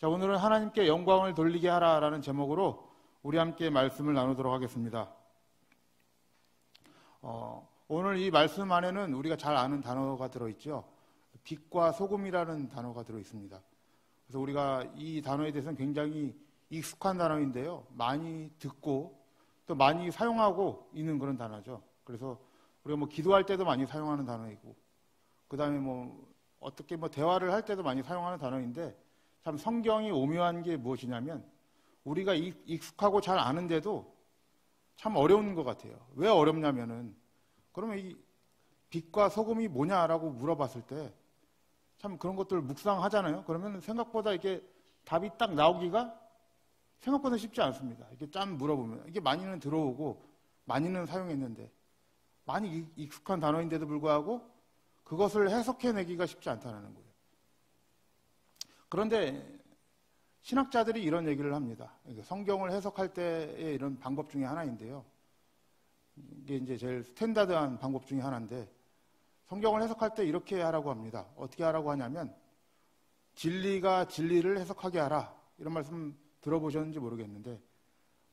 자, 오늘은 하나님께 영광을 돌리게 하라라는 제목으로 우리 함께 말씀을 나누도록 하겠습니다. 오늘 이 말씀 안에는 우리가 잘 아는 단어가 들어있죠. 빛과 소금이라는 단어가 들어있습니다. 그래서 우리가 이 단어에 대해서는 굉장히 익숙한 단어인데요. 많이 듣고 또 많이 사용하고 있는 그런 단어죠. 그래서 우리가 기도할 때도 많이 사용하는 단어이고, 그 다음에 어떻게 대화를 할 때도 많이 사용하는 단어인데, 참 성경이 오묘한 게 무엇이냐면 우리가 익숙하고 잘 아는데도 참 어려운 것 같아요. 왜 어렵냐면은, 그러면 이 빛과 소금이 뭐냐라고 물어봤을 때 참 그런 것들 묵상하잖아요. 그러면 생각보다 이게 답이 딱 나오기가 생각보다 쉽지 않습니다. 이렇게 짠 물어보면 이게 많이는 들어오고 많이는 사용했는데, 많이 익숙한 단어인데도 불구하고 그것을 해석해내기가 쉽지 않다는 거예요. 그런데 신학자들이 이런 얘기를 합니다. 성경을 해석할 때의 이런 방법 중에 하나인데요. 이게 이제 제일 스탠다드한 방법 중에 하나인데, 성경을 해석할 때 이렇게 하라고 합니다. 어떻게 하라고 하냐면, 진리가 진리를 해석하게 하라. 이런 말씀 들어보셨는지 모르겠는데,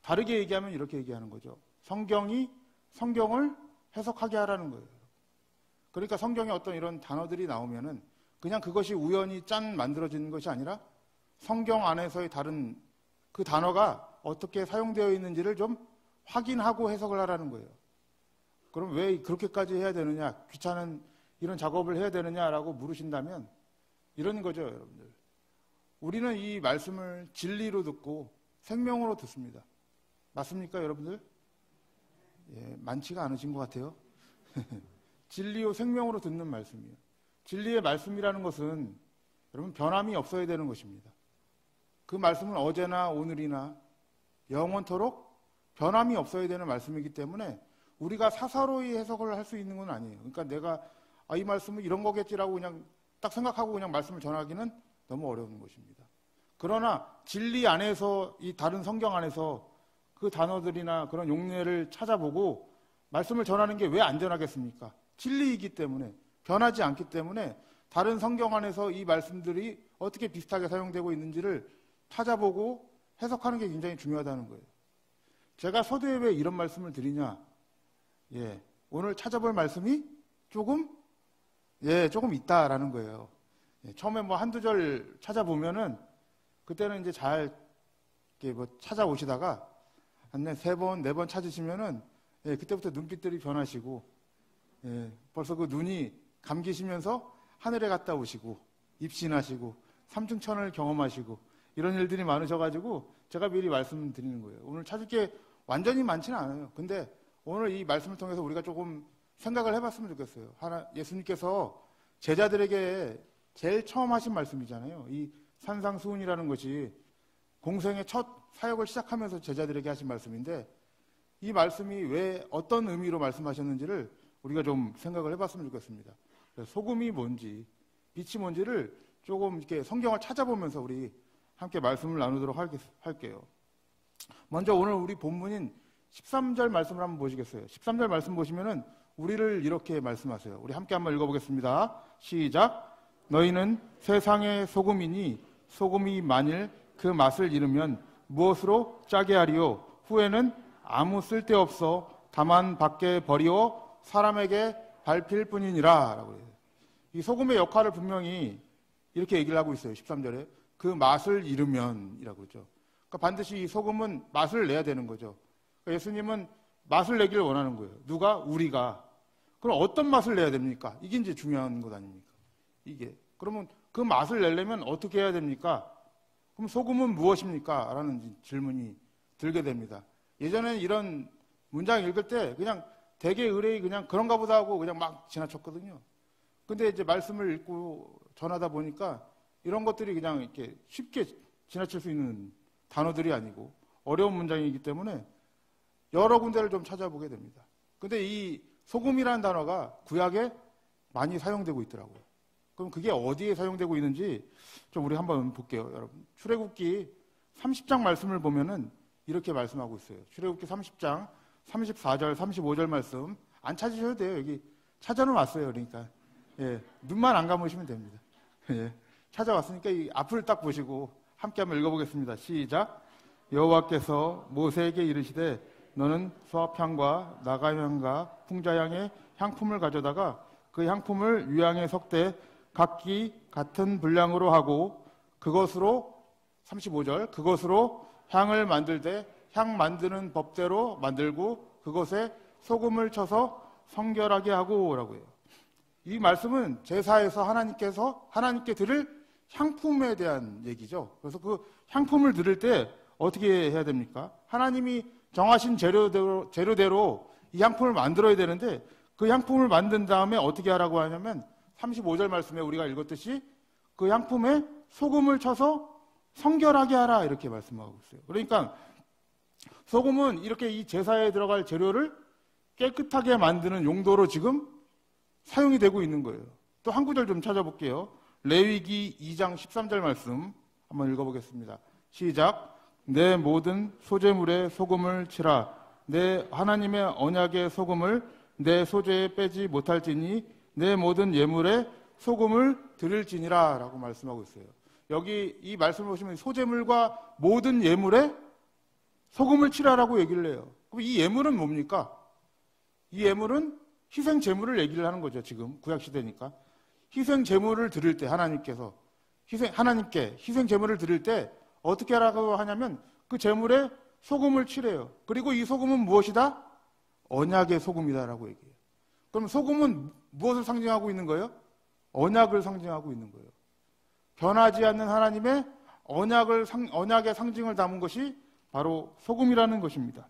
다르게 얘기하면 이렇게 얘기하는 거죠. 성경이 성경을 해석하게 하라는 거예요. 그러니까 성경에 어떤 이런 단어들이 나오면은 그냥 그것이 우연히 짠 만들어지는 것이 아니라 성경 안에서의 다른 그 단어가 어떻게 사용되어 있는지를 좀 확인하고 해석을 하라는 거예요. 그럼 왜 그렇게까지 해야 되느냐, 귀찮은 이런 작업을 해야 되느냐라고 물으신다면 이런 거죠, 여러분들. 우리는 이 말씀을 진리로 듣고 생명으로 듣습니다. 맞습니까, 여러분들? 예, 많지가 않으신 것 같아요. 진리요 생명으로 듣는 말씀이에요. 진리의 말씀이라는 것은 여러분 변함이 없어야 되는 것입니다. 그 말씀은 어제나 오늘이나 영원토록 변함이 없어야 되는 말씀이기 때문에 우리가 사사로이 해석을 할 수 있는 건 아니에요. 그러니까 내가 이 말씀은 이런 거겠지라고 그냥 딱 생각하고 그냥 말씀을 전하기는 너무 어려운 것입니다. 그러나 진리 안에서, 이 다른 성경 안에서 그 단어들이나 그런 용례를 찾아보고 말씀을 전하는 게 왜 안전하겠습니까? 진리이기 때문에, 변하지 않기 때문에 다른 성경 안에서 이 말씀들이 어떻게 비슷하게 사용되고 있는지를 찾아보고 해석하는 게 굉장히 중요하다는 거예요. 제가 서두에 왜 이런 말씀을 드리냐? 오늘 찾아볼 말씀이 조금 있다라는 거예요. 처음에 한두 절 찾아보면은 그때는 이제 잘 이렇게 찾아오시다가 한 세 번, 네 번 찾으시면은 그때부터 눈빛들이 변하시고, 벌써 그 눈이 감기시면서 하늘에 갔다 오시고, 입신하시고, 삼중천을 경험하시고, 이런 일들이 많으셔가지고 제가 미리 말씀드리는 거예요. 오늘 찾을 게 완전히 많지는 않아요. 근데 오늘 이 말씀을 통해서 우리가 조금 생각을 해봤으면 좋겠어요. 예수님께서 제자들에게 제일 처음 하신 말씀이잖아요. 이 산상수훈이라는 것이 공생의 첫 사역을 시작하면서 제자들에게 하신 말씀인데, 이 말씀이 왜 어떤 의미로 말씀하셨는지를 우리가 좀 생각을 해봤으면 좋겠습니다. 소금이 뭔지, 빛이 뭔지를 조금 이렇게 성경을 찾아보면서 우리 함께 말씀을 나누도록 할게요. 먼저 오늘 우리 본문인 13절 말씀을 한번 보시겠어요? 13절 말씀 보시면은 우리를 이렇게 말씀하세요. 우리 함께 한번 읽어보겠습니다. 시작. 너희는 세상의 소금이니 소금이 만일 그 맛을 잃으면 무엇으로 짜게 하리요? 후에는 아무 쓸데없어 다만 밖에 버리어 사람에게 밟힐 뿐이니라. 라고 해요. 이 소금의 역할을 분명히 이렇게 얘기를 하고 있어요. 13절에. 그 맛을 잃으면 이라고 그러죠. 그러니까 반드시 이 소금은 맛을 내야 되는 거죠. 그러니까 예수님은 맛을 내기를 원하는 거예요. 누가? 우리가. 그럼 어떤 맛을 내야 됩니까? 이게 이제 중요한 것 아닙니까? 이게. 그러면 그 맛을 내려면 어떻게 해야 됩니까? 그럼 소금은 무엇입니까? 라는 질문이 들게 됩니다. 예전에는 이런 문장 읽을 때 그냥 되게 의뢰이 그냥 그런가 보다 하고 그냥 막 지나쳤거든요. 근데 이제 말씀을 읽고 전하다 보니까 이런 것들이 그냥 이렇게 쉽게 지나칠 수 있는 단어들이 아니고 어려운 문장이기 때문에 여러 군데를 좀 찾아보게 됩니다. 근데 이 소금이라는 단어가 구약에 많이 사용되고 있더라고요. 그럼 그게 어디에 사용되고 있는지 좀 우리 한번 볼게요, 여러분. 출애굽기 30장 말씀을 보면은 이렇게 말씀하고 있어요. 출애굽기 30장 34절, 35절 말씀 안 찾으셔도 돼요. 여기 찾아놓았어요. 그러니까 눈만 안 감으시면 됩니다. 찾아왔으니까 이 앞을 딱 보시고 함께 한번 읽어보겠습니다. 시작. 여호와께서 모세에게 이르시되 너는 수압향과 나가향과 풍자향의 향품을 가져다가 그 향품을 유향에 섞되 각기 같은 분량으로 하고 그것으로 35절 그것으로 향을 만들되 향 만드는 법대로 만들고 그것에 소금을 쳐서 성결하게 하고 라고 해요. 이 말씀은 제사에서 하나님께 드릴 향품에 대한 얘기죠. 그래서 그 향품을 드릴 때 어떻게 해야 됩니까? 하나님이 정하신 재료대로 이 향품을 만들어야 되는데 그 향품을 만든 다음에 어떻게 하라고 하냐면 35절 말씀에 우리가 읽었듯이 그 향품에 소금을 쳐서 성결하게 하라 이렇게 말씀하고 있어요. 그러니까 소금은 이렇게 이 제사에 들어갈 재료를 깨끗하게 만드는 용도로 지금 사용이 되고 있는 거예요. 또 한 구절 좀 찾아볼게요. 레위기 2장 13절 말씀 한번 읽어보겠습니다. 시작. 내 모든 소제물에 소금을 치라. 내 하나님의 언약의 소금을 내 소재에 빼지 못할지니 내 모든 예물에 소금을 드릴지니라 라고 말씀하고 있어요. 여기 이 말씀을 보시면 소제물과 모든 예물에 소금을 치라라고 얘기를 해요. 그럼 이 예물은 뭡니까? 이 예물은 희생 제물을 얘기를 하는 거죠. 지금 구약 시대니까 희생 제물을 드릴 때 하나님께 희생 제물을 드릴 때 어떻게 하라고 하냐면 그 제물에 소금을 치래요. 그리고 이 소금은 무엇이다? 언약의 소금이다라고 얘기해요. 그럼 소금은 무엇을 상징하고 있는 거예요? 언약을 상징하고 있는 거예요. 변하지 않는 하나님의 언약의 상징을 담은 것이 바로 소금이라는 것입니다.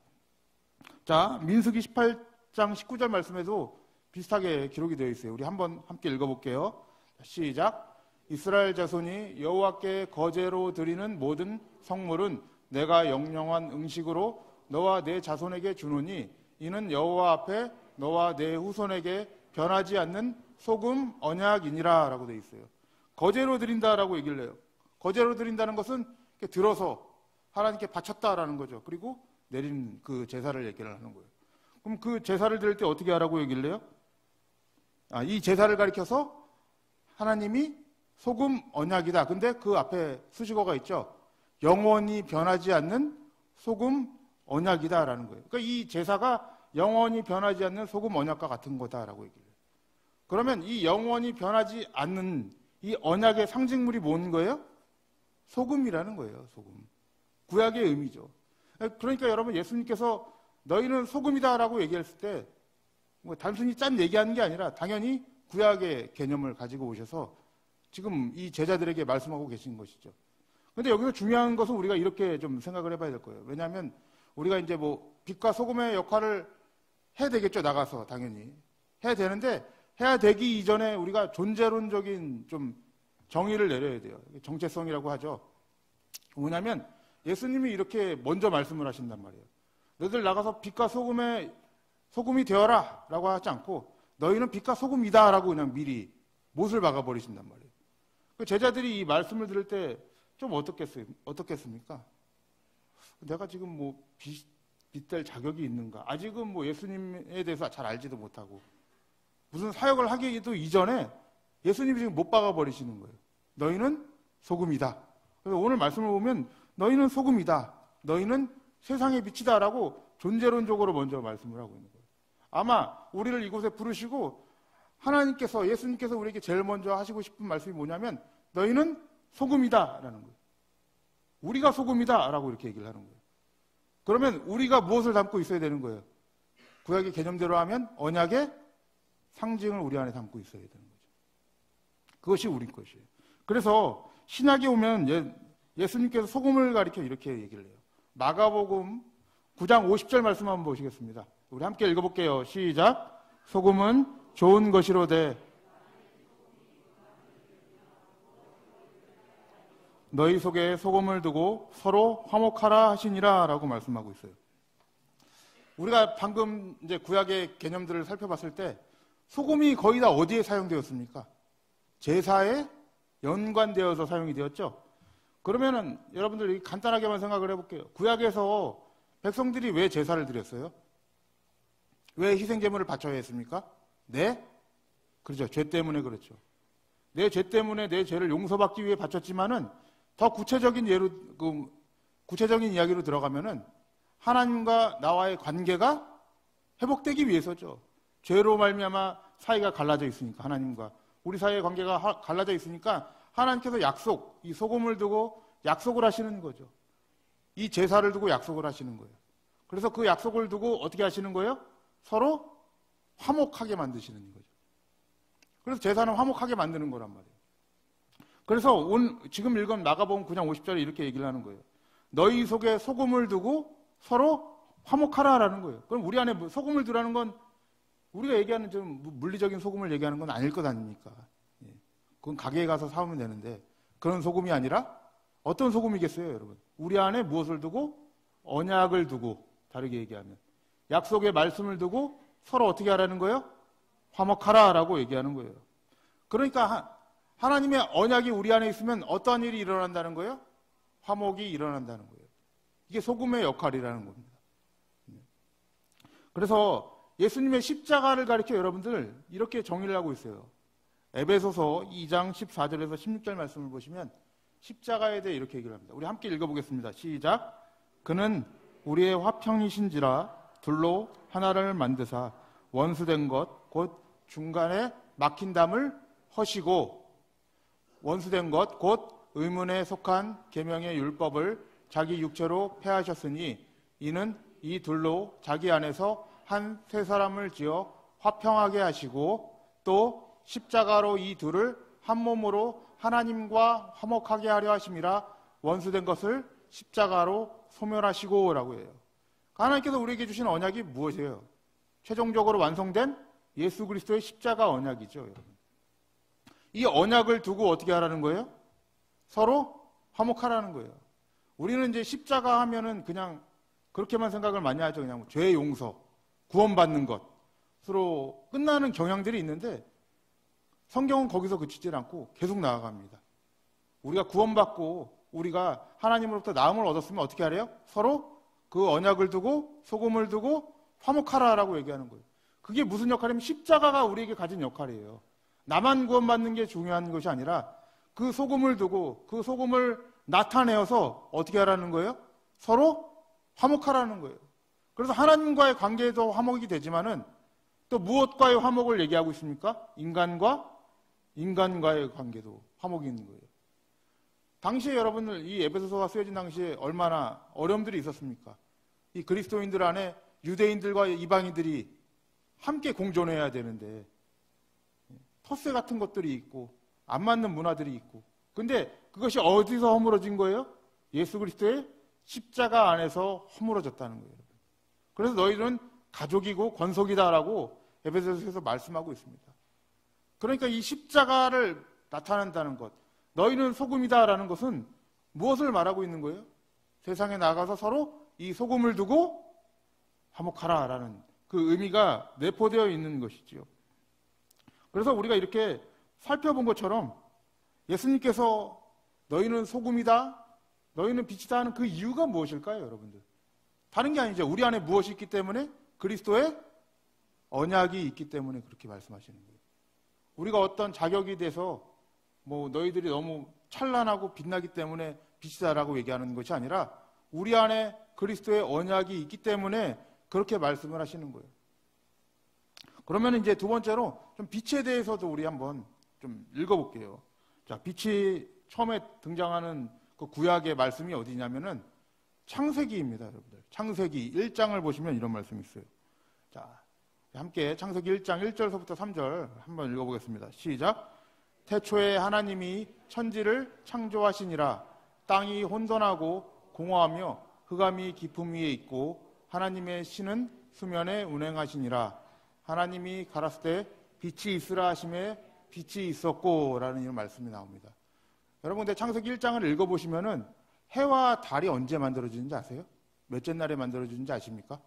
자, 민수기 18장 19절 말씀에도 비슷하게 기록이 되어 있어요. 우리 한번 함께 읽어볼게요. 시작. 이스라엘 자손이 여호와께 거제로 드리는 모든 성물은 내가 영영한 음식으로 너와 내 자손에게 주노니 이는 여호와 앞에 너와 내 후손에게 변하지 않는 소금 언약이니라 라고 되어 있어요. 거제로 드린다라고 얘기를 해요. 거제로 드린다는 것은 들어서 하나님께 바쳤다라는 거죠. 그리고 내린 그 제사를 얘기를 하는 거예요. 그럼 그 제사를 드릴 때 어떻게 하라고 얘기를 해요? 이 제사를 가리켜서 하나님이 소금 언약이다. 근데 그 앞에 수식어가 있죠. 영원히 변하지 않는 소금 언약이다라는 거예요. 그러니까 이 제사가 영원히 변하지 않는 소금 언약과 같은 거다라고 얘기를 해요. 그러면 이 영원히 변하지 않는 이 언약의 상징물이 뭔 거예요? 소금이라는 거예요. 소금. 구약의 의미죠. 그러니까 여러분 예수님께서 너희는 소금이다라고 얘기했을 때 뭐 단순히 짠 얘기하는 게 아니라 당연히 구약의 개념을 가지고 오셔서 지금 이 제자들에게 말씀하고 계신 것이죠. 그런데 여기서 중요한 것은 우리가 이렇게 좀 생각을 해봐야 될 거예요. 왜냐하면 우리가 이제 뭐 빛과 소금의 역할을 해야 되겠죠. 나가서 당연히 해야 되는데 해야 되기 이전에 우리가 존재론적인 좀 정의를 내려야 돼요. 정체성이라고 하죠. 뭐냐면 예수님이 이렇게 먼저 말씀을 하신단 말이에요. 너희들 나가서 빛과 소금이 되어라 라고 하지 않고 너희는 빛과 소금이다 라고 그냥 미리 못을 박아버리신단 말이에요. 제자들이 이 말씀을 들을 때 좀 어떻겠습니까? 내가 지금 뭐 빛될 자격이 있는가? 아직은 뭐 예수님에 대해서 잘 알지도 못하고 무슨 사역을 하기도 이전에 예수님이 지금 못 박아버리시는 거예요. 너희는 소금이다. 그래서 오늘 말씀을 보면 너희는 소금이다. 너희는 세상의 빛이다 라고 존재론적으로 먼저 말씀을 하고 있는 거예요. 아마 우리를 이곳에 부르시고 예수님께서 우리에게 제일 먼저 하시고 싶은 말씀이 뭐냐면 너희는 소금이다 라는 거예요. 우리가 소금이다 라고 이렇게 얘기를 하는 거예요. 그러면 우리가 무엇을 담고 있어야 되는 거예요? 구약의 개념대로 하면 언약의 상징을 우리 안에 담고 있어야 되는 거죠. 그것이 우리 것이에요. 그래서 신약에 오면 예수님께서 소금을 가리켜 이렇게 얘기를 해요. 마가복음 9장 50절 말씀 한번 보시겠습니다. 우리 함께 읽어볼게요. 시작. 소금은 좋은 것이로되 너희 속에 소금을 두고 서로 화목하라 하시니라 라고 말씀하고 있어요. 우리가 방금 이제 구약의 개념들을 살펴봤을 때 소금이 거의 다 어디에 사용되었습니까? 제사에 연관되어서 사용이 되었죠. 그러면은 여러분들 간단하게만 생각을 해볼게요. 구약에서 백성들이 왜 제사를 드렸어요? 왜 희생제물을 바쳐야 했습니까? 그렇죠. 죄 때문에 그렇죠. 내 죄 때문에 내 죄를 용서받기 위해 바쳤지만은 더 구체적인 구체적인 이야기로 들어가면은 하나님과 나와의 관계가 회복되기 위해서죠. 죄로 말미암아 사이가 갈라져 있으니까, 하나님과 우리 사이의 관계가 갈라져 있으니까 하나님께서 이 소금을 두고 약속을 하시는 거죠. 이 제사를 두고 약속을 하시는 거예요. 그래서 그 약속을 두고 어떻게 하시는 거예요? 서로 화목하게 만드시는 거죠. 그래서 제사는 화목하게 만드는 거란 말이에요. 그래서 지금 읽은 마가복음 9장 50절에 이렇게 얘기를 하는 거예요. 너희 속에 소금을 두고 서로 화목하라라는 거예요. 그럼 우리 안에 소금을 두라는 건 우리가 얘기하는 좀 물리적인 소금을 얘기하는 건 아닐 것 아닙니까? 그건 가게에 가서 사오면 되는데 그런 소금이 아니라 어떤 소금이겠어요, 여러분? 우리 안에 무엇을 두고? 언약을 두고, 다르게 얘기하면 약속의 말씀을 두고 서로 어떻게 하라는 거예요? 화목하라라고 얘기하는 거예요. 그러니까 하나님의 언약이 우리 안에 있으면 어떠한 일이 일어난다는 거예요? 화목이 일어난다는 거예요. 이게 소금의 역할이라는 겁니다. 그래서 예수님의 십자가를 가리켜 여러분들 이렇게 정의를 하고 있어요. 에베소서 2장 14절에서 16절 말씀을 보시면 십자가에 대해 이렇게 얘기를 합니다. 우리 함께 읽어보겠습니다. 시작. 그는 우리의 화평이신지라 둘로 하나를 만드사 원수된 것 곧 중간에 막힌 담을 허시고, 원수된 것 곧 의문에 속한 계명의 율법을 자기 육체로 폐하셨으니 이는 이 둘로 자기 안에서 한 세 사람을 지어 화평하게 하시고 또 십자가로 이 둘을 한 몸으로 하나님과 화목하게 하려 하심이라. 원수된 것을 십자가로 소멸하시고 라고 해요. 하나님께서 우리에게 주신 언약이 무엇이에요? 최종적으로 완성된 예수 그리스도의 십자가 언약이죠, 여러분. 이 언약을 두고 어떻게 하라는 거예요? 서로 화목하라는 거예요. 우리는 이제 십자가 하면은 그냥 그렇게만 생각을 많이 하죠. 그냥 죄의 용서, 구원받는 것으로 끝나는 경향들이 있는데 성경은 거기서 그치질 않고 계속 나아갑니다. 우리가 구원받고 우리가 하나님으로부터 나음을 얻었으면 어떻게 하래요? 서로 그 언약을 두고 소금을 두고 화목하라라고 얘기하는 거예요. 그게 무슨 역할이면 십자가가 우리에게 가진 역할이에요. 나만 구원받는 게 중요한 것이 아니라 그 소금을 두고 그 소금을 나타내어서 어떻게 하라는 거예요? 서로 화목하라는 거예요. 그래서 하나님과의 관계도 화목이 되지만은 또 무엇과의 화목을 얘기하고 있습니까? 인간과의 관계도 화목이 있는 거예요. 당시에 여러분들 이 에베소서가 쓰여진 당시에 얼마나 어려움들이 있었습니까? 이 그리스도인들 안에 유대인들과 이방인들이 함께 공존해야 되는데 텃세 같은 것들이 있고 안 맞는 문화들이 있고, 근데 그것이 어디서 허물어진 거예요? 예수 그리스도의 십자가 안에서 허물어졌다는 거예요. 그래서 너희는 가족이고 권속이다라고 에베소서에서 말씀하고 있습니다. 그러니까 이 십자가를 나타낸다는 것, 너희는 소금이다라는 것은 무엇을 말하고 있는 거예요? 세상에 나가서 서로 이 소금을 두고 화목하라라는 그 의미가 내포되어 있는 것이지요. 그래서 우리가 이렇게 살펴본 것처럼 예수님께서 너희는 소금이다, 너희는 빛이다 하는 그 이유가 무엇일까요, 여러분들? 다른 게 아니죠. 우리 안에 무엇이 있기 때문에? 그리스도의 언약이 있기 때문에 그렇게 말씀하시는 거예요. 우리가 어떤 자격이 돼서 너희들이 너무 찬란하고 빛나기 때문에 빛이다라고 얘기하는 것이 아니라 우리 안에 그리스도의 언약이 있기 때문에 그렇게 말씀을 하시는 거예요. 그러면 이제 두 번째로 좀 빛에 대해서도 우리 한번 좀 읽어볼게요. 자, 빛이 처음에 등장하는 그 구약의 말씀이 어디냐면은 창세기입니다, 여러분들. 창세기 1장을 보시면 이런 말씀이 있어요. 자, 함께 창세기 1장 1절서부터 3절 한번 읽어보겠습니다. 시작. 태초에 하나님이 천지를 창조하시니라. 땅이 혼돈하고 공허하며 흑암이 깊음 위에 있고 하나님의 신은 수면에 운행하시니라. 하나님이 가라스 때 빛이 있으라 하심에 빛이 있었고 라는 이런 말씀이 나옵니다. 여러분, 근데 창세기 1장을 읽어보시면은 해와 달이 언제 만들어지는지 아세요? 몇째 날에 만들어지는지 아십니까?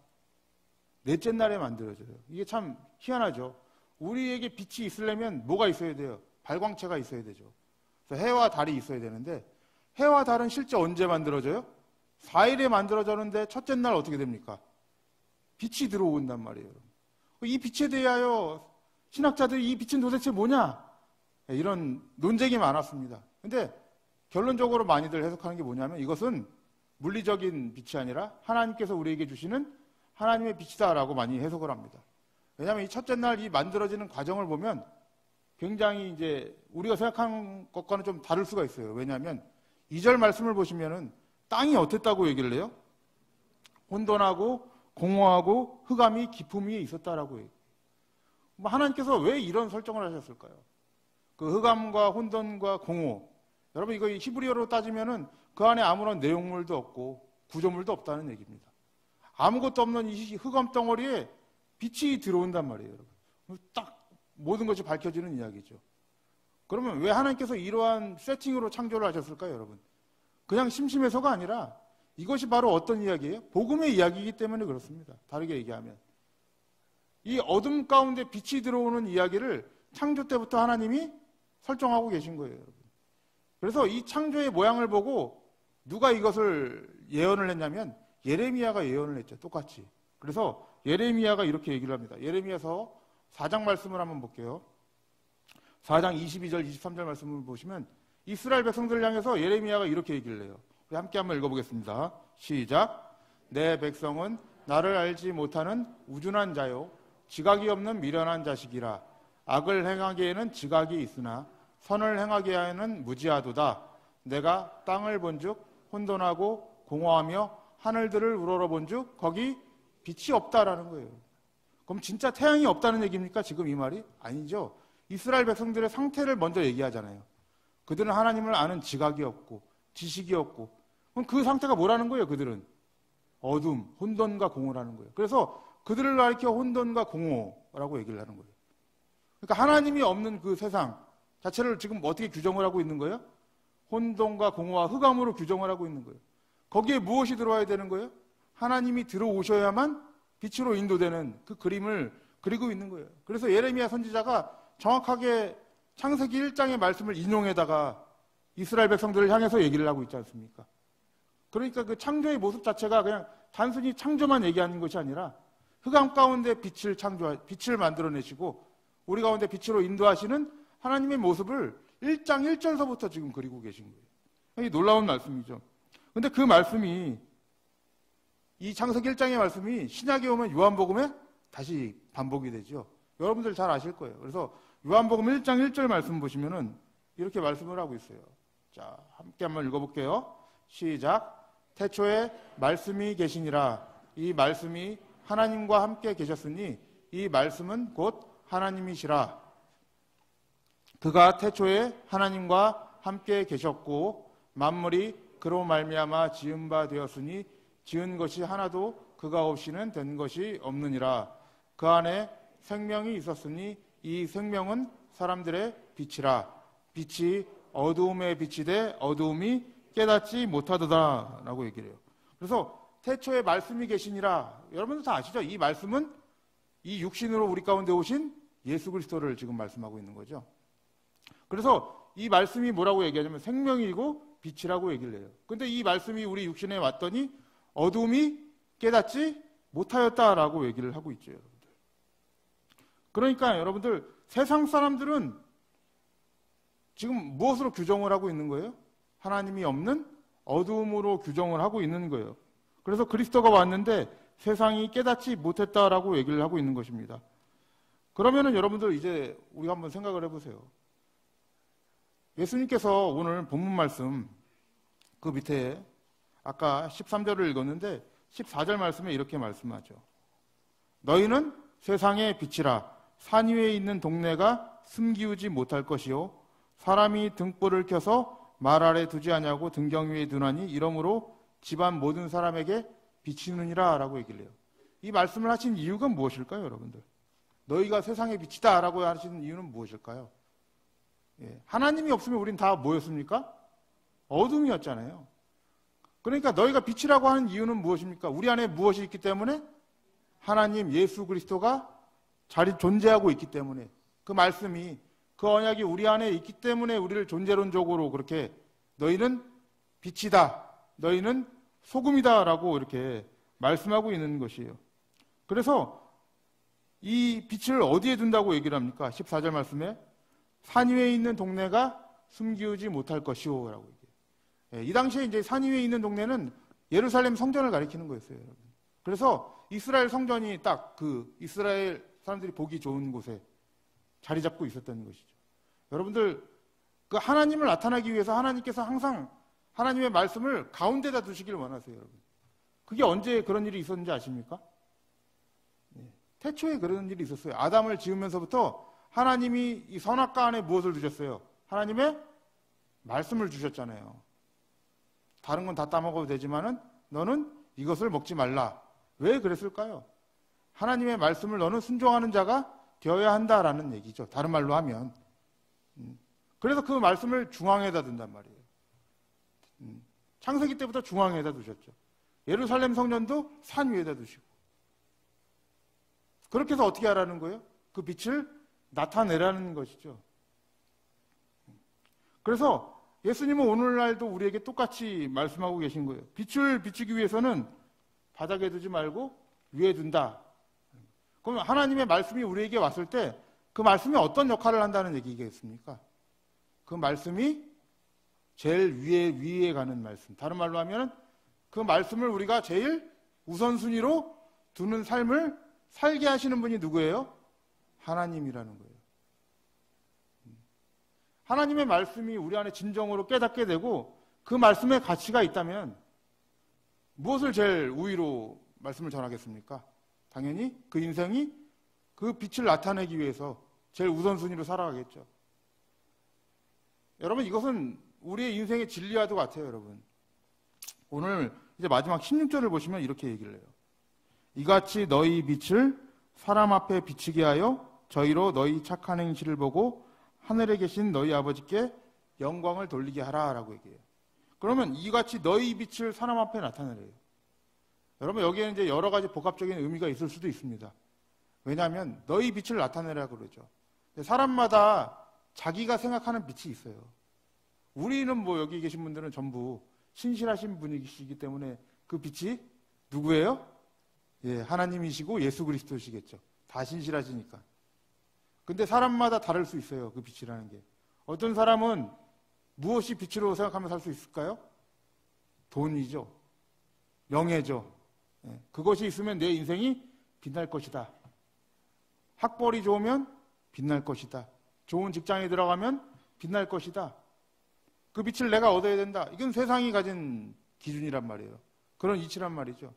넷째 날에 만들어져요. 이게 참 희한하죠. 우리에게 빛이 있으려면 뭐가 있어야 돼요? 발광체가 있어야 되죠. 그래서 해와 달이 있어야 되는데 해와 달은 실제 언제 만들어져요? 4일에 만들어졌는데 첫째 날 어떻게 됩니까? 빛이 들어온단 말이에요. 이 빛에 대하여 신학자들이 이 빛은 도대체 뭐냐? 이런 논쟁이 많았습니다. 근데 결론적으로 많이들 해석하는 게 뭐냐면 이것은 물리적인 빛이 아니라 하나님께서 우리에게 주시는 하나님의 빛이다라고 많이 해석을 합니다. 왜냐하면 이 첫째 날 이 만들어지는 과정을 보면 굉장히 이제 우리가 생각하는 것과는 좀 다를 수가 있어요. 왜냐하면 2절 말씀을 보시면은 땅이 어땠다고 얘기를 해요? 혼돈하고 공허하고 흑암이 깊음 위에 있었다라고 해요. 하나님께서 왜 이런 설정을 하셨을까요? 그 흑암과 혼돈과 공허. 여러분 이거 히브리어로 따지면은 그 안에 아무런 내용물도 없고 구조물도 없다는 얘기입니다. 아무것도 없는 이 흑암 덩어리에 빛이 들어온단 말이에요, 여러분. 딱 모든 것이 밝혀지는 이야기죠. 그러면 왜 하나님께서 이러한 세팅으로 창조를 하셨을까요, 여러분? 그냥 심심해서가 아니라 이것이 바로 어떤 이야기예요? 복음의 이야기이기 때문에 그렇습니다. 다르게 얘기하면. 이 어둠 가운데 빛이 들어오는 이야기를 창조 때부터 하나님이 설정하고 계신 거예요, 여러분. 그래서 이 창조의 모양을 보고 누가 이것을 예언을 했냐면 예레미야가 예언을 했죠. 똑같이. 그래서 예레미야가 이렇게 얘기를 합니다. 예레미야서 4장 말씀을 한번 볼게요. 4장 22절, 23절 말씀을 보시면 이스라엘 백성들을 향해서 예레미야가 이렇게 얘기를 해요. 우리 함께 한번 읽어보겠습니다. 시작. 내 백성은 나를 알지 못하는 우둔한 자요 지각이 없는 미련한 자식이라. 악을 행하기에는 지각이 있으나 선을 행하기에는 무지하도다. 내가 땅을 본즉 혼돈하고 공허하며 하늘들을 우러러본즉 거기 빛이 없다라는 거예요. 그럼 진짜 태양이 없다는 얘기입니까? 지금 이 말이? 아니죠. 이스라엘 백성들의 상태를 먼저 얘기하잖아요. 그들은 하나님을 아는 지각이 없고 지식이 없고. 그럼 그 상태가 뭐라는 거예요? 그들은 어둠, 혼돈과 공허라는 거예요. 그래서 그들을 가리켜 혼돈과 공허라고 얘기를 하는 거예요. 그러니까 하나님이 없는 그 세상 자체를 지금 어떻게 규정을 하고 있는 거예요? 혼돈과 공허와 흑암으로 규정을 하고 있는 거예요. 거기에 무엇이 들어와야 되는 거예요? 하나님이 들어오셔야만 빛으로 인도되는 그 그림을 그리고 있는 거예요. 그래서 예레미야 선지자가 정확하게 창세기 1장의 말씀을 인용해다가 이스라엘 백성들을 향해서 얘기를 하고 있지 않습니까? 그러니까 그 창조의 모습 자체가 그냥 단순히 창조만 얘기하는 것이 아니라 흑암 가운데 빛을 만들어내시고 우리 가운데 빛으로 인도하시는 하나님의 모습을 1장 1절서부터 지금 그리고 계신 거예요. 이 놀라운 말씀이죠. 근데 그 말씀이 이 창세기 1장의 말씀이 신약에 오면 요한복음에 다시 반복이 되죠. 여러분들 잘 아실 거예요. 그래서 요한복음 1장 1절 말씀 보시면은 이렇게 말씀을 하고 있어요. 자, 함께 한번 읽어볼게요. 시작. 태초에 말씀이 계시니라. 이 말씀이 하나님과 함께 계셨으니 이 말씀은 곧 하나님이시라. 그가 태초에 하나님과 함께 계셨고 만물이 그로 말미암아 지은 바 되었으니 지은 것이 하나도 그가 없이는 된 것이 없느니라. 그 안에 생명이 있었으니 이 생명은 사람들의 빛이라. 빛이 어두움에 비치되 어두움이 깨닫지 못하더라 라고 얘기를 해요. 그래서 태초에 말씀이 계시니라. 여러분들 다 아시죠? 이 말씀은 이 육신으로 우리 가운데 오신 예수 그리스도를 지금 말씀하고 있는 거죠. 그래서 이 말씀이 뭐라고 얘기하냐면 생명이고 빛이라고 얘기를 해요. 근데 이 말씀이 우리 육신에 왔더니 어둠이 깨닫지 못하였다라고 얘기를 하고 있죠, 여러분들. 그러니까 여러분들 세상 사람들은 지금 무엇으로 규정을 하고 있는 거예요? 하나님이 없는 어둠으로 규정을 하고 있는 거예요. 그래서 그리스도가 왔는데 세상이 깨닫지 못했다라고 얘기를 하고 있는 것입니다. 그러면은 여러분들 이제 우리가 한번 생각을 해보세요. 예수님께서 오늘 본문 말씀 그 밑에 아까 13절을 읽었는데 14절 말씀에 이렇게 말씀하죠. 너희는 세상의 빛이라. 산 위에 있는 동네가 숨기우지 못할 것이요 사람이 등불을 켜서 말 아래 두지 아니하고 등경 위에 두나니 이러므로 집안 모든 사람에게 비치느니라 라고 얘기를 해요. 이 말씀을 하신 이유가 무엇일까요, 여러분들? 너희가 세상의 빛이다 라고 하시는 이유는 무엇일까요? 하나님이 없으면 우린 다 뭐였습니까? 어둠이었잖아요. 그러니까 너희가 빛이라고 하는 이유는 무엇입니까? 우리 안에 무엇이 있기 때문에? 하나님 예수 그리스도가 존재하고 있기 때문에 그 말씀이 그 언약이 우리 안에 있기 때문에 우리를 존재론적으로 그렇게 너희는 빛이다, 너희는 소금이다 라고 이렇게 말씀하고 있는 것이에요. 그래서 이 빛을 어디에 둔다고 얘기를 합니까? 14절 말씀에 산 위에 있는 동네가 숨기우지 못할 것이오 라고 얘기해요. 이 당시에 이제 산 위에 있는 동네는 예루살렘 성전을 가리키는 거였어요, 여러분. 그래서 이스라엘 성전이 딱 그 이스라엘 사람들이 보기 좋은 곳에 자리 잡고 있었던 것이죠. 여러분들, 그 하나님을 나타나기 위해서 하나님께서 항상 하나님의 말씀을 가운데다 두시길 원하세요, 여러분. 그게 언제 그런 일이 있었는지 아십니까? 태초에 그런 일이 있었어요. 아담을 지으면서부터 하나님이 이 선악과 안에 무엇을 두셨어요? 하나님의 말씀을 주셨잖아요. 다른 건 다 따먹어도 되지만은 너는 이것을 먹지 말라. 왜 그랬을까요? 하나님의 말씀을 너는 순종하는 자가 되어야 한다라는 얘기죠. 다른 말로 하면. 그래서 그 말씀을 중앙에다 둔단 말이에요. 창세기 때부터 중앙에다 두셨죠. 예루살렘 성전도 산 위에다 두시고. 그렇게 해서 어떻게 하라는 거예요? 그 빛을 나타내라는 것이죠. 그래서 예수님은 오늘날도 우리에게 똑같이 말씀하고 계신 거예요. 빛을 비추기 위해서는 바닥에 두지 말고 위에 둔다. 그럼 하나님의 말씀이 우리에게 왔을 때 그 말씀이 어떤 역할을 한다는 얘기겠습니까? 그 말씀이 제일 위에 가는 말씀. 다른 말로 하면 그 말씀을 우리가 제일 우선순위로 두는 삶을 살게 하시는 분이 누구예요? 하나님이라는 거예요. 하나님의 말씀이 우리 안에 진정으로 깨닫게 되고 그 말씀에 가치가 있다면 무엇을 제일 우위로 말씀을 전하겠습니까? 당연히 그 인생이 그 빛을 나타내기 위해서 제일 우선순위로 살아가겠죠. 여러분, 이것은 우리의 인생의 진리와도 같아요, 여러분. 오늘 이제 마지막 16절을 보시면 이렇게 얘기를 해요. 이같이 너희 빛을 사람 앞에 비치게 하여 저희로 너희 착한 행실을 보고 하늘에 계신 너희 아버지께 영광을 돌리게 하라라고 얘기해요. 그러면 이같이 너희 빛을 사람 앞에 나타내래요. 여러분, 여기에는 이제 여러 가지 복합적인 의미가 있을 수도 있습니다. 왜냐하면 너희 빛을 나타내라고 그러죠. 사람마다 자기가 생각하는 빛이 있어요. 우리는 뭐 여기 계신 분들은 전부 신실하신 분이시기 때문에 그 빛이 누구예요? 예, 하나님이시고 예수 그리스도시겠죠. 다 신실하시니까. 근데 사람마다 다를 수 있어요. 그 빛이라는 게. 어떤 사람은 무엇이 빛으로 생각하며 살 수 있을까요? 돈이죠. 명예죠. 예, 그것이 있으면 내 인생이 빛날 것이다. 학벌이 좋으면 빛날 것이다. 좋은 직장에 들어가면 빛날 것이다. 그 빛을 내가 얻어야 된다. 이건 세상이 가진 기준이란 말이에요. 그런 이치란 말이죠.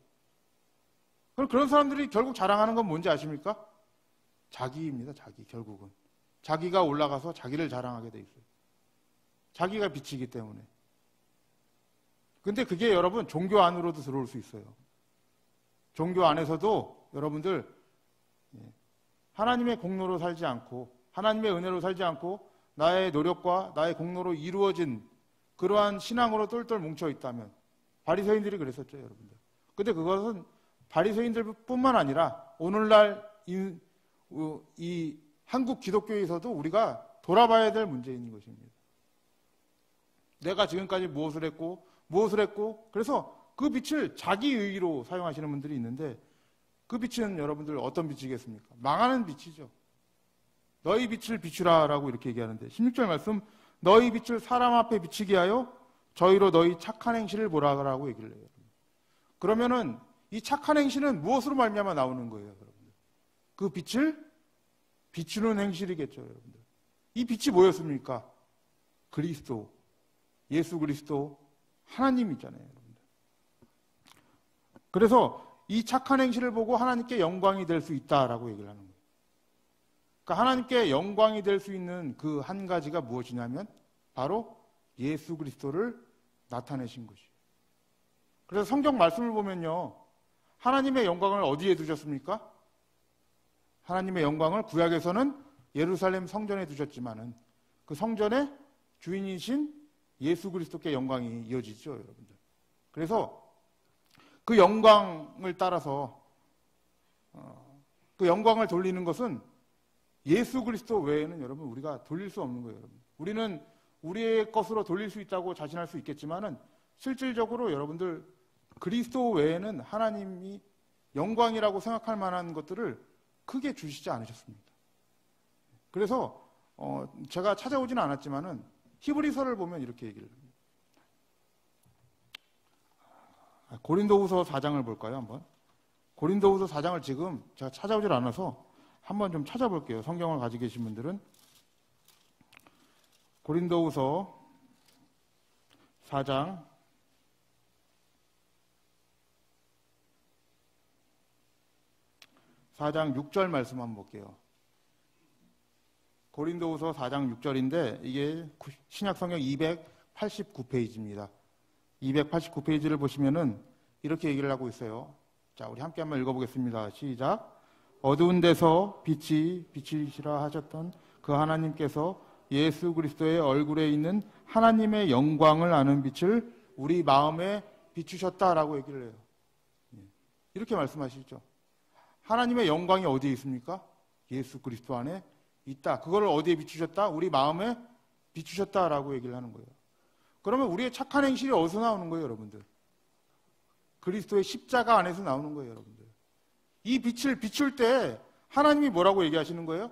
그럼 그런 사람들이 결국 자랑하는 건 뭔지 아십니까? 자기입니다. 자기, 결국은. 자기가 올라가서 자기를 자랑하게 돼 있어요. 자기가 빛이기 때문에. 근데 그게 여러분 종교 안으로도 들어올 수 있어요. 종교 안에서도 여러분들 하나님의 공로로 살지 않고 하나님의 은혜로 살지 않고 나의 노력과 나의 공로로 이루어진 그러한 신앙으로 똘똘 뭉쳐 있다면 바리새인들이 그랬었죠, 여러분들. 근데 그것은 바리새인들뿐만 아니라 오늘날 이 한국 기독교에서도 우리가 돌아봐야 될 문제인 것입니다. 내가 지금까지 무엇을 했고 그래서 그 빛을 자기 의의로 사용하시는 분들이 있는데 그 빛은 여러분들 어떤 빛이겠습니까? 망하는 빛이죠. 너희 빛을 비추라라고 이렇게 얘기하는데 16절 말씀 너희 빛을 사람 앞에 비치게 하여 저희로 너희 착한 행실을 보라라고 얘기를 해요. 그러면은 이 착한 행실은 무엇으로 말미암아 나오는 거예요, 여러분들? 그 빛을 비추는 행실이겠죠, 여러분들. 이 빛이 뭐였습니까? 그리스도, 예수 그리스도, 하나님이잖아요, 여러분들. 그래서 이 착한 행실을 보고 하나님께 영광이 될 수 있다라고 얘기를 하는 거예요. 그러니까 하나님께 영광이 될 수 있는 그 한 가지가 무엇이냐면 바로 예수 그리스도를 나타내신 것이에요. 그래서 성경 말씀을 보면요. 하나님의 영광을 어디에 두셨습니까? 하나님의 영광을 구약에서는 예루살렘 성전에 두셨지만은 그 성전의 주인이신 예수 그리스도께 영광이 이어지죠, 여러분들. 그래서 그 영광을 따라서 그 영광을 돌리는 것은 예수 그리스도 외에는 여러분 우리가 돌릴 수 없는 거예요, 여러분. 우리는 우리의 것으로 돌릴 수 있다고 자신할 수 있겠지만은 실질적으로 여러분들 그리스도 외에는 하나님이 영광이라고 생각할 만한 것들을 크게 주시지 않으셨습니다. 그래서 제가 찾아오지는 않았지만은 히브리서를 보면 이렇게 얘기를 합니다. 고린도후서 4장을 볼까요, 한번? 고린도후서 4장을 지금 제가 찾아오질 않아서 한번 좀 찾아볼게요. 성경을 가지고 계신 분들은. 고린도후서 4장 6절 말씀 한번 볼게요. 고린도후서 4장 6절인데 이게 신약성경 289페이지입니다. 289페이지를 보시면은 이렇게 얘기를 하고 있어요. 자, 우리 함께 한번 읽어보겠습니다. 시작. 어두운 데서 빛이 비치시라 하셨던 그 하나님께서 예수 그리스도의 얼굴에 있는 하나님의 영광을 아는 빛을 우리 마음에 비추셨다라고 얘기를 해요. 이렇게 말씀하시죠. 하나님의 영광이 어디에 있습니까? 예수 그리스도 안에 있다. 그거를 어디에 비추셨다? 우리 마음에 비추셨다라고 얘기를 하는 거예요. 그러면 우리의 착한 행실이 어디서 나오는 거예요, 여러분들? 그리스도의 십자가 안에서 나오는 거예요, 여러분들. 이 빛을 비출 때 하나님이 뭐라고 얘기하시는 거예요?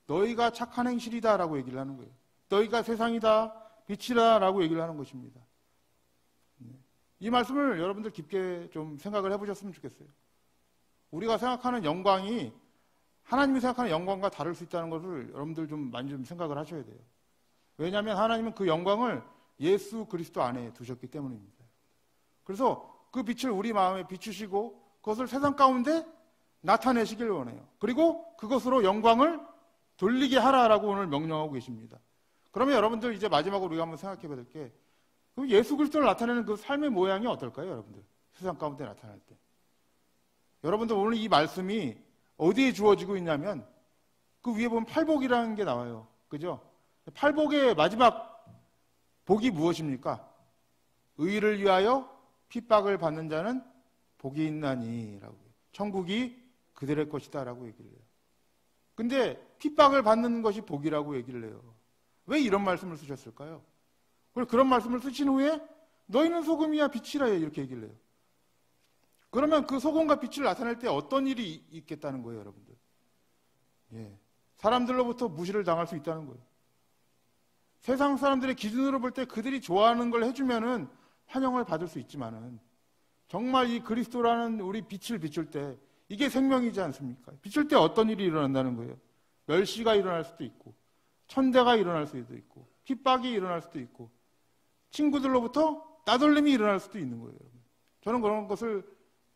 너희가 착한 행실이다라고 얘기를 하는 거예요. 너희가 세상이다, 빛이다라고 얘기를 하는 것입니다. 이 말씀을 여러분들 깊게 좀 생각을 해보셨으면 좋겠어요. 우리가 생각하는 영광이 하나님이 생각하는 영광과 다를 수 있다는 것을 여러분들 좀 많이 좀 생각을 하셔야 돼요. 왜냐하면 하나님은 그 영광을 예수 그리스도 안에 두셨기 때문입니다. 그래서 그 빛을 우리 마음에 비추시고 그것을 세상 가운데 나타내시길 원해요. 그리고 그것으로 영광을 돌리게 하라라고 오늘 명령하고 계십니다. 그러면 여러분들 이제 마지막으로 우리가 한번 생각해 봐야 될 게, 그럼 예수 그리스도를 나타내는 그 삶의 모양이 어떨까요, 여러분들? 세상 가운데 나타날 때. 여러분들 오늘 이 말씀이 어디에 주어지고 있냐면 그 위에 보면 팔복이라는 게 나와요. 그죠? 팔복의 마지막 복이 무엇입니까? 의를 위하여 핍박을 받는 자는 복이 있나니라고. 천국이 그들의 것이다라고 얘기를 해요. 근데 핍박을 받는 것이 복이라고 얘기를 해요. 왜 이런 말씀을 쓰셨을까요? 그런 말씀을 쓰신 후에 너희는 소금이야 빛이라 이렇게 얘기를 해요. 그러면 그 소금과 빛을 나타낼 때 어떤 일이 있겠다는 거예요, 여러분들? 예. 사람들로부터 무시를 당할 수 있다는 거예요. 세상 사람들의 기준으로 볼 때 그들이 좋아하는 걸 해주면은 환영을 받을 수 있지만은 정말 이 그리스도라는 우리 빛을 비출 때 이게 생명이지 않습니까? 비출 때 어떤 일이 일어난다는 거예요? 멸시가 일어날 수도 있고 천대가 일어날 수도 있고 핍박이 일어날 수도 있고 친구들로부터 따돌림이 일어날 수도 있는 거예요. 여러분. 저는 그런 것을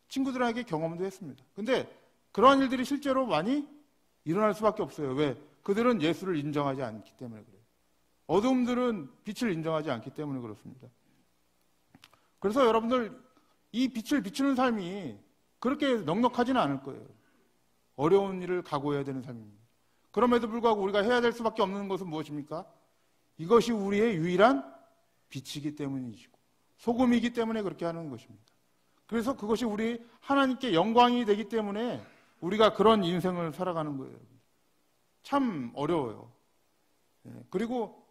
친구들에게 경험도 했습니다. 근데 그러한 일들이 실제로 많이 일어날 수밖에 없어요. 왜? 그들은 예수를 인정하지 않기 때문에 그래요. 어둠들은 빛을 인정하지 않기 때문에 그렇습니다. 그래서 여러분들 이 빛을 비추는 삶이 그렇게 넉넉하지는 않을 거예요. 어려운 일을 각오해야 되는 삶입니다. 그럼에도 불구하고 우리가 해야 될 수밖에 없는 것은 무엇입니까? 이것이 우리의 유일한 빛이기 때문이시고 소금이기 때문에 그렇게 하는 것입니다. 그래서 그것이 우리 하나님께 영광이 되기 때문에 우리가 그런 인생을 살아가는 거예요. 참 어려워요. 그리고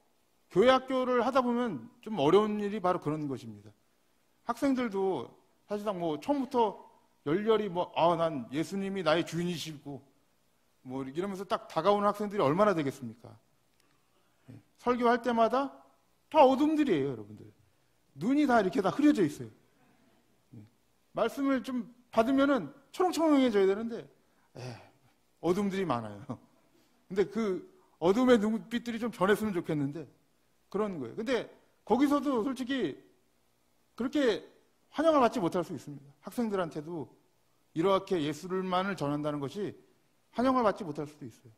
교회 학교를 하다 보면 좀 어려운 일이 바로 그런 것입니다. 학생들도 사실상 뭐 처음부터 열렬히 난 예수님이 나의 주인이시고 이러면서 딱 다가오는 학생들이 얼마나 되겠습니까? 설교할 때마다 다 어둠들이에요, 여러분들. 눈이 다 이렇게 다 흐려져 있어요. 말씀을 좀 받으면은 초롱초롱해져야 되는데 어둠들이 많아요. 근데 그 어둠의 눈빛들이 좀 변했으면 좋겠는데 그런 거예요. 근데 거기서도 솔직히 그렇게 환영을 받지 못할 수 있습니다. 학생들한테도 이렇게 예수를만을 전한다는 것이 환영을 받지 못할 수도 있어요.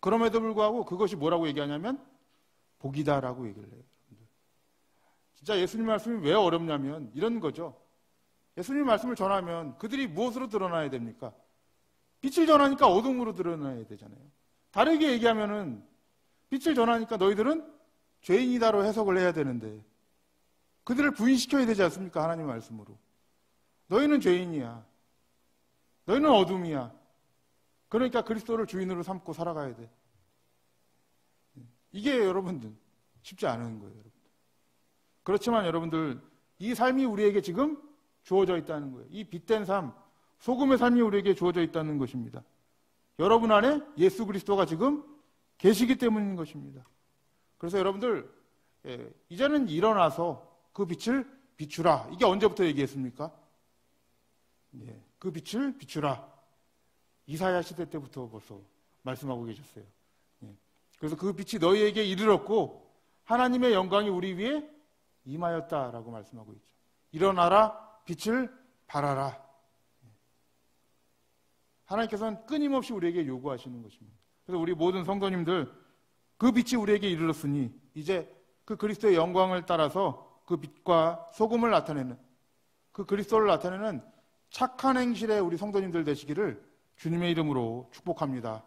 그럼에도 불구하고 그것이 뭐라고 얘기하냐면 복이다라고 얘기를 해요. 진짜 예수님 말씀이 왜 어렵냐면 이런 거죠. 예수님 말씀을 전하면 그들이 무엇으로 드러나야 됩니까? 빛을 전하니까 어둠으로 드러나야 되잖아요. 다르게 얘기하면은 빛을 전하니까 너희들은 죄인이다로 해석을 해야 되는데 그들을 부인시켜야 되지 않습니까? 하나님 말씀으로. 너희는 죄인이야. 너희는 어둠이야. 그러니까 그리스도를 주인으로 삼고 살아가야 돼. 이게 여러분들 쉽지 않은 거예요. 여러분들. 그렇지만 여러분들 이 삶이 우리에게 지금 주어져 있다는 거예요. 이 빛된 삶, 소금의 삶이 우리에게 주어져 있다는 것입니다. 여러분 안에 예수 그리스도가 지금 계시기 때문인 것입니다. 그래서 여러분들 이제는 일어나서 그 빛을 비추라. 이게 언제부터 얘기했습니까? 예, 그 빛을 비추라. 이사야 시대 때부터 벌써 말씀하고 계셨어요. 예, 그래서 그 빛이 너희에게 이르렀고 하나님의 영광이 우리 위에 임하였다라고 말씀하고 있죠. 일어나라, 빛을 발하라. 하나님께서는 끊임없이 우리에게 요구하시는 것입니다. 그래서 우리 모든 성도님들, 그 빛이 우리에게 이르렀으니 이제 그 그리스도의 영광을 따라서 그 빛과 소금을 나타내는, 그 그리스도를 나타내는 착한 행실의 우리 성도님들 되시기를 주님의 이름으로 축복합니다.